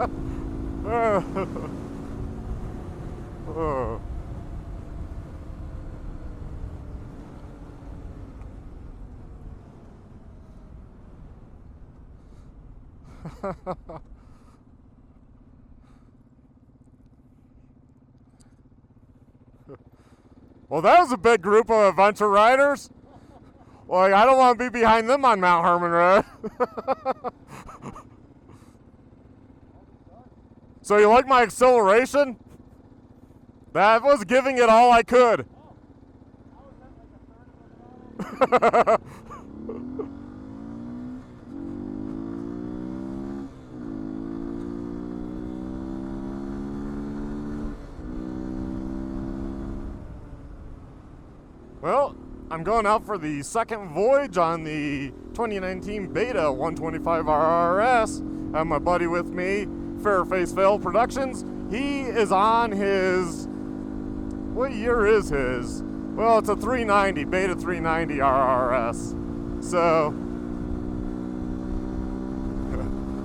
Oh. Well, that was a big group of adventure riders. Like, I don't want to be behind them on Mount Herman Road. So you like my acceleration? That was giving it all I could. Well, I'm going out for the second voyage on the 2019 Beta 125 RRS. I have my buddy with me, pharettface Productions. He is on his, what year is his? Well, it's a 390, Beta 390 RRS. So,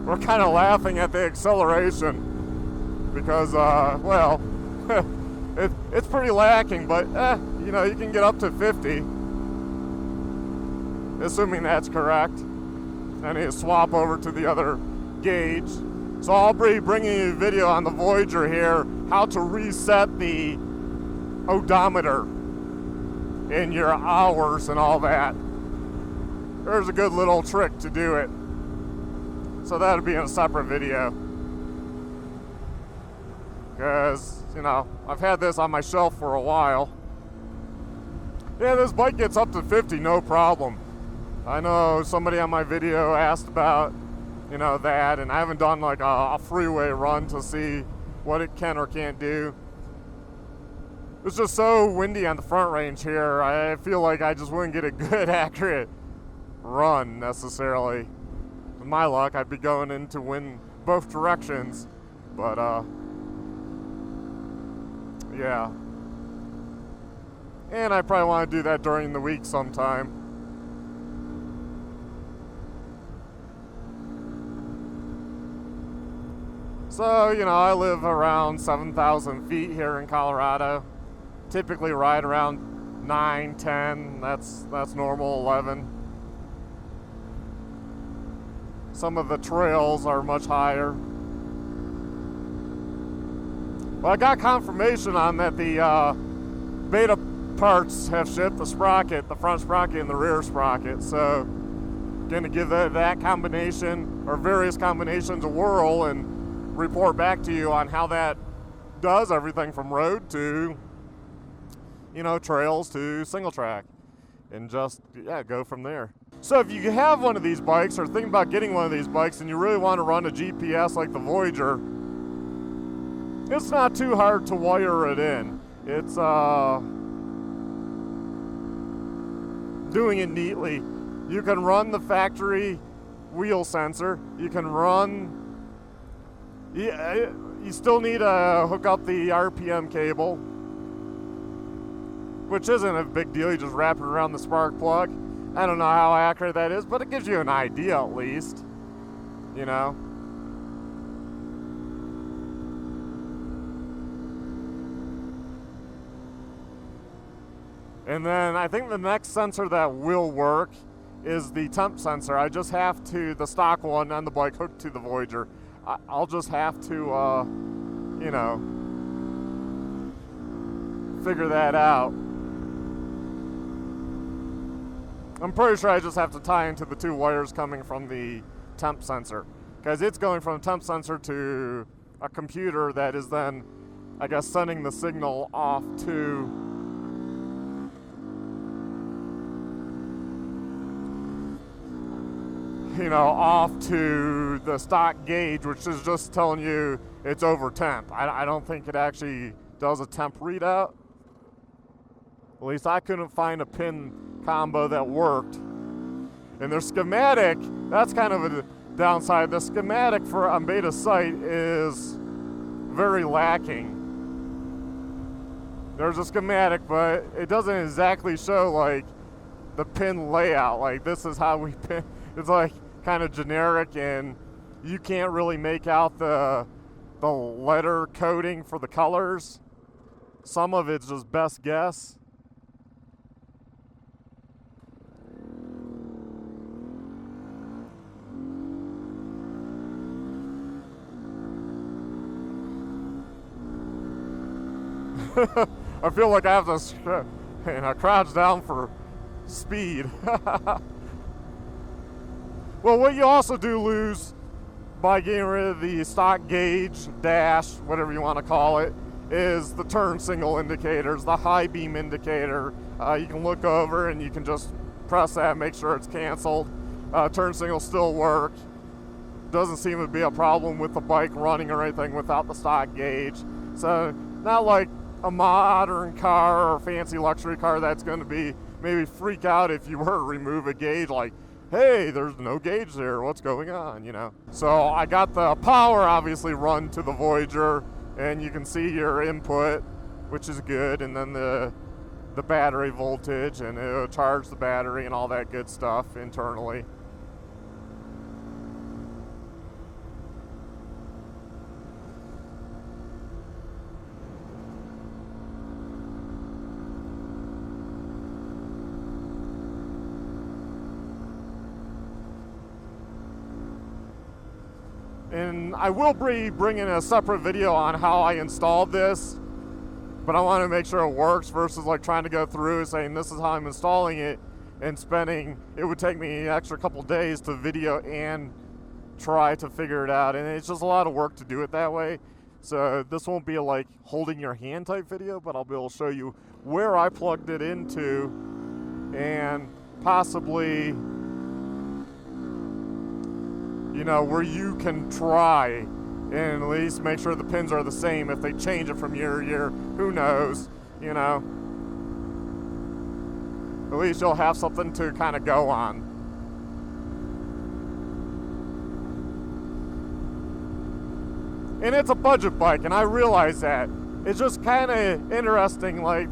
we're kind of laughing at the acceleration because, well, it's pretty lacking, but you know, you can get up to 50, assuming that's correct. I need to swap over to the other gauge. So I'll be bringing you a video on the Voyager here, how to reset the odometer in your hours and all that. There's a good little trick to do it. So that'll be in a separate video. Because, you know, I've had this on my shelf for a while. Yeah, this bike gets up to 50, no problem. I know somebody on my video asked about, you know, that, and I haven't done like a freeway run to see what it can or can't do. It's just so windy on the front range here. I feel like I just wouldn't get a good, accurate run necessarily. With my luck, I'd be going into wind both directions, but yeah. And I probably want to do that during the week sometime. So, you know, I live around 7,000 feet here in Colorado. Typically ride around 9, 10, that's normal, 11. Some of the trails are much higher. Well, I got confirmation on that the Beta parts have shipped, the sprocket, the front sprocket and the rear sprocket. So, gonna give that combination or various combinations a whirl and report back to you on how that does everything from road to, you know, trails to single track, and just, yeah, go from there. So if you have one of these bikes or think about getting one of these bikes and you really want to run a GPS like the Voyager, it's not too hard to wire it in. It's doing it neatly. You can run the factory wheel sensor. You can run, yeah, you still need to hook up the RPM cable, which isn't a big deal. You just wrap it around the spark plug. I don't know how accurate that is, but it gives you an idea at least, you know. And then I think the next sensor that will work is the temp sensor. I just have to, the stock one on the bike hooked to the Voyager, I'll just have to, you know, figure that out. I'm pretty sure I just have to tie into the two wires coming from the temp sensor, because it's going from a temp sensor to a computer that is then, I guess, sending the signal off to, you know, off to the stock gauge, which is just telling you it's over temp. I don't think it actually does a temp readout. At least I couldn't find a pin combo that worked. And their schematic, that's kind of a downside. The schematic for on Beta's site is very lacking. There's a schematic, but it doesn't exactly show like the pin layout. Like, this is how we pin. It's like kind of generic, and you can't really make out the letter coding for the colors. Some of it's just best guess. I feel like I have to crouch down for speed. Well, what you also do lose by getting rid of the stock gauge, dash, whatever you want to call it, is the turn signal indicators, the high beam indicator. You can look over and you can just press that, make sure it's canceled. Turn signals still work. Doesn't seem to be a problem with the bike running or anything without the stock gauge. So not like a modern car or fancy luxury car that's going to be maybe freak out if you were to remove a gauge, like, hey, there's no gauge there, what's going on, you know? So I got the power obviously run to the Voyager, and you can see your input, which is good, and then the battery voltage, and it'll charge the battery and all that good stuff internally. And I will be bringing a separate video on how I installed this, but I want to make sure it works versus like trying to go through saying this is how I'm installing it and spending, it would take me an extra couple days to video and try to figure it out, and it's just a lot of work to do it that way. So this won't be a like holding your hand type video, but I'll be able to show you where I plugged it into and possibly, you know, where you can try and at least make sure the pins are the same. If they change it from year to year, who knows, you know. At least you'll have something to kind of go on. And it's a budget bike, and I realize that. It's just kind of interesting, like,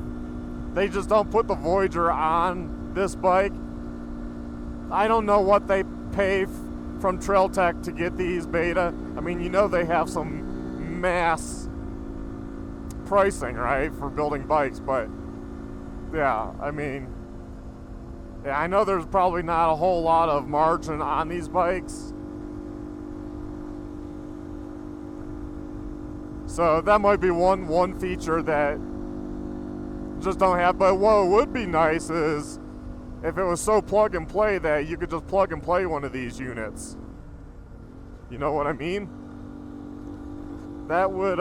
they just don't put the Voyager on this bike. I don't know what they pay from Trail Tech to get these Beta. I mean, you know they have some mass pricing, right, for building bikes, but yeah, I mean, yeah, I know there's probably not a whole lot of margin on these bikes. So that might be one feature that just don't have, but what would be nice is if it was so plug and play that you could just plug and play one of these units. You know what I mean? That would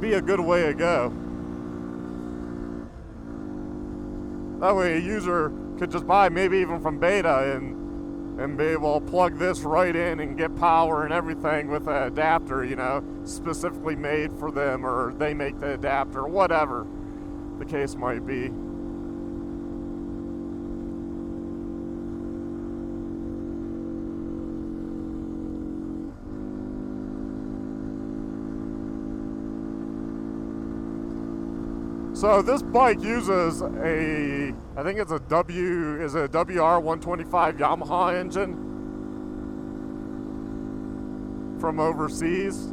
be a good way to go. That way a user could just buy, maybe even from Beta, and be able to plug this right in and get power and everything with an adapter, you know, specifically made for them, or they make the adapter, whatever the case might be. So this bike uses a, I think it's a WR125 Yamaha engine from overseas.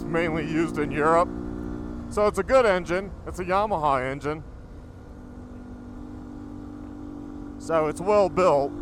Mainly used in Europe. So it's a good engine. It's a Yamaha engine. So it's well built.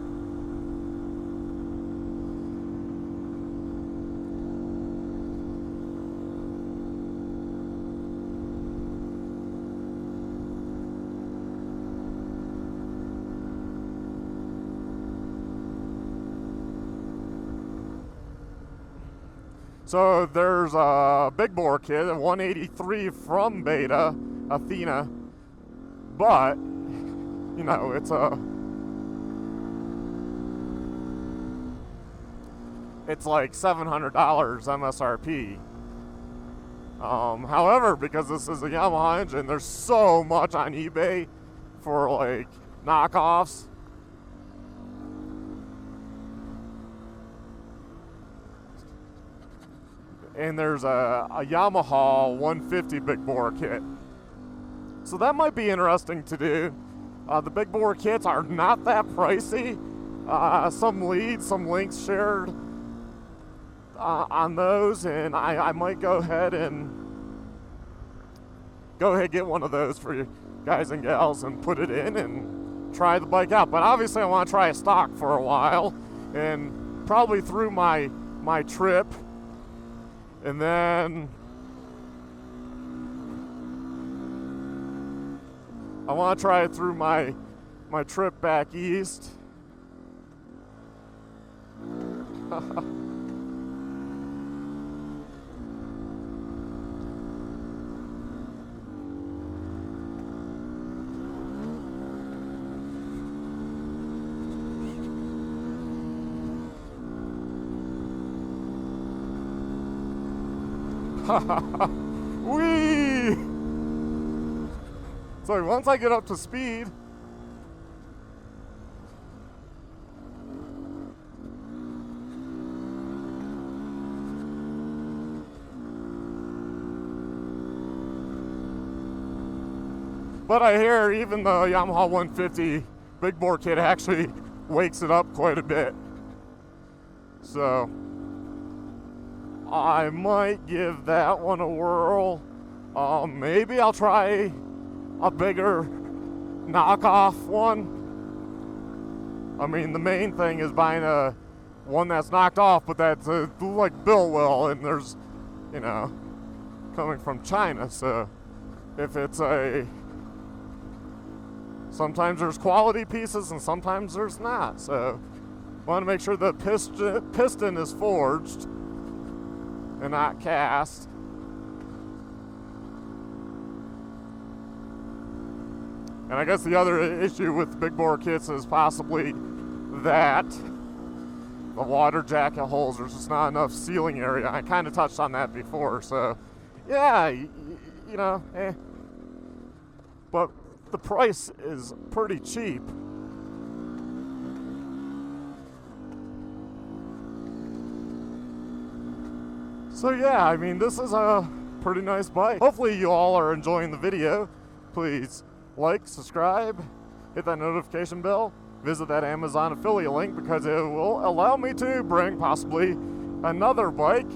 So there's a big bore kit, a 183 from Beta, Athena, but, you know, it's like $700 MSRP. However, because this is a Yamaha engine, there's so much on eBay for like knockoffs. and there's a Yamaha 150 big bore kit. So that might be interesting to do. The big bore kits are not that pricey. Some leads, some links shared on those, and I might go ahead get one of those for you guys and gals and put it in and try the bike out. But obviously I want to try a stock for a while, and probably through my trip, and then I want to try it through my trip back east. Whee! So once I get up to speed, but I hear even the Yamaha 150 big bore kit actually wakes it up quite a bit. So I might give that one a whirl. Maybe I'll try a bigger knockoff one. I mean, the main thing is buying a one that's knocked off, but that's like built well, and there's, you know, coming from China. So if it's sometimes there's quality pieces and sometimes there's not. So I want to make sure the piston is forged and not cast. And I guess the other issue with big bore kits is possibly that the water jacket holes, there's just not enough sealing area. I kind of touched on that before, so yeah, you know, but the price is pretty cheap. So yeah, I mean, this is a pretty nice bike. Hopefully you all are enjoying the video. Please like, subscribe, hit that notification bell, visit that Amazon affiliate link because it will allow me to bring possibly another bike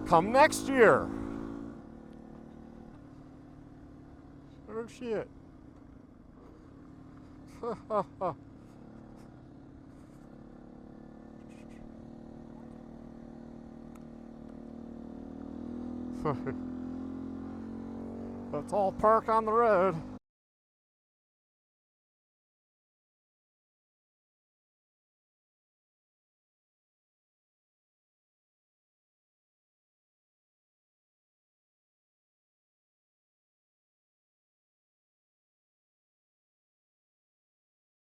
come next year. Oh shit. Let's all park on the road.